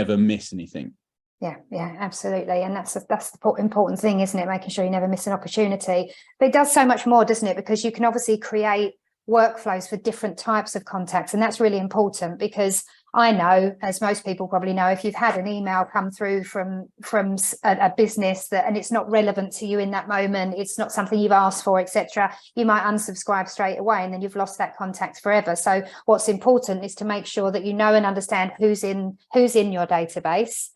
never miss anything. Yeah, absolutely. And that's the important thing, isn't it? Making sure you never miss an opportunity. But it does so much more, doesn't it? Because you can obviously create workflows for different types of contacts. And that's really important, because I know, as most people probably know, if you've had an email come through from a business and it's not relevant to you in that moment, it's not something you've asked for, etc., you might unsubscribe straight away, and then you've lost that contact forever. So what's important is to make sure that you know and understand who's in your database.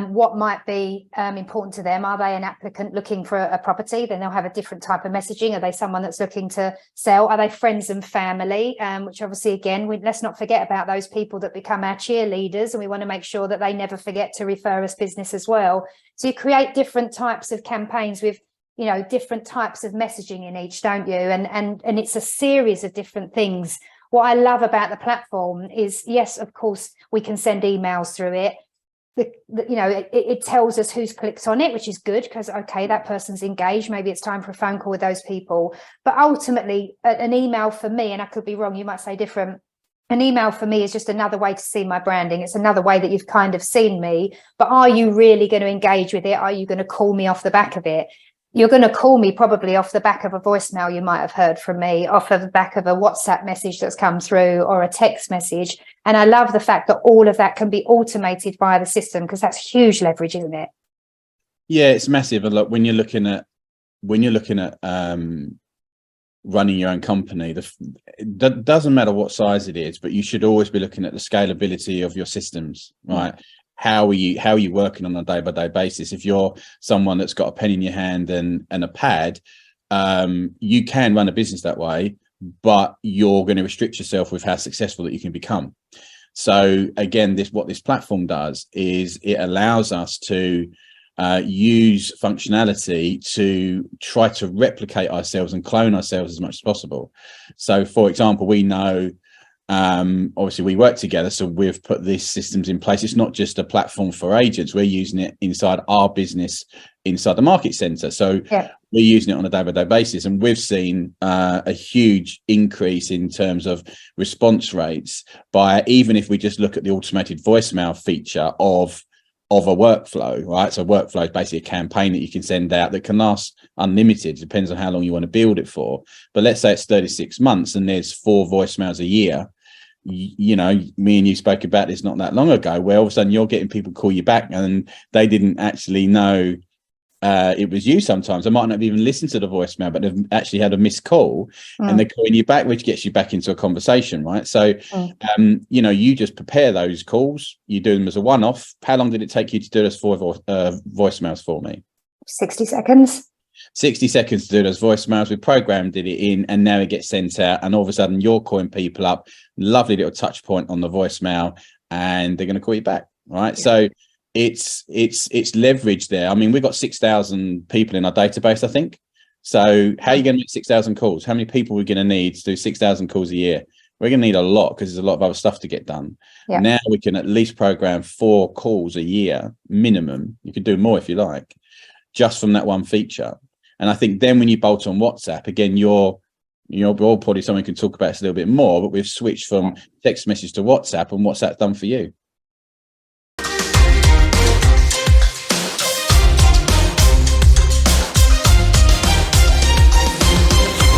What might be important to them. Are they an applicant looking for a property? Then they'll have a different type of messaging. Are they someone that's looking to sell? Are they friends and family? Which obviously, again, let's not forget about those people that become our cheerleaders, and we want to make sure that they never forget to refer us business as well. So you create different types of campaigns with, you know, different types of messaging in each, don't you? And it's a series of different things. What I love about the platform is, yes, of course, we can send emails through it. It tells us who's clicked on it, which is good, because okay, that person's engaged, maybe it's time for a phone call with those people. But ultimately, an email for me, and I could be wrong, you might say different, an email for me is just another way to see my branding. It's another way that you've kind of seen me, but are you really going to engage with it? Are you going to call me off the back of it? You're going to call me probably off the back of a voicemail you might have heard from me, off of the back of a WhatsApp message that's come through, or a text message. And I love the fact that all of that can be automated via the system, because that's huge leverage, isn't it? Yeah, it's massive. And look, when you're looking at running your own company, that doesn't matter what size it is, but you should always be looking at the scalability of your systems, right? How are you working on a day-by-day basis? If you're someone that's got a pen in your hand and a pad, you can run a business that way, but you're going to restrict yourself with how successful that you can become. So again, what this platform does is it allows us to use functionality to try to replicate ourselves and clone ourselves as much as possible. So for example, we know, obviously we work together, so we've put these systems in place. It's not just a platform for agents, we're using it inside our business, inside the market center. So we're using it on a day-by-day basis, and we've seen a huge increase in terms of response rates by, even if we just look at the automated voicemail feature of a workflow, right? So workflow is basically a campaign that you can send out that can last unlimited, depends on how long you want to build it for. But let's say it's 36 months and there's 4 voicemails a year. You know, me and you spoke about this not that long ago, where all of a sudden you're getting people call you back and they didn't actually know it was you. Sometimes they might not have even listened to the voicemail, but they've actually had a missed call and they're calling you back, which gets you back into a conversation, right? So you just prepare those calls, you do them as a one-off. How long did it take you to do those 4 voicemails for me? 60 seconds. 60 seconds to do those voicemails. We programmed it in, and now it gets sent out, and all of a sudden you're calling people up, lovely little touch point on the voicemail, and they're going to call you back, right? So it's leverage there. I mean, we've got 6,000 people in our database, I think. So how are you going to make 6,000 calls? How many people are we going to need to do 6,000 calls a year? We're going to need a lot, because there's a lot of other stuff to get done. Now we can at least program 4 calls a year minimum. You could do more if you like, just from that one feature. And I think then when you bolt on WhatsApp, again, you're probably someone can talk about this a little bit more, but we've switched from text message to WhatsApp, and what's that done for you?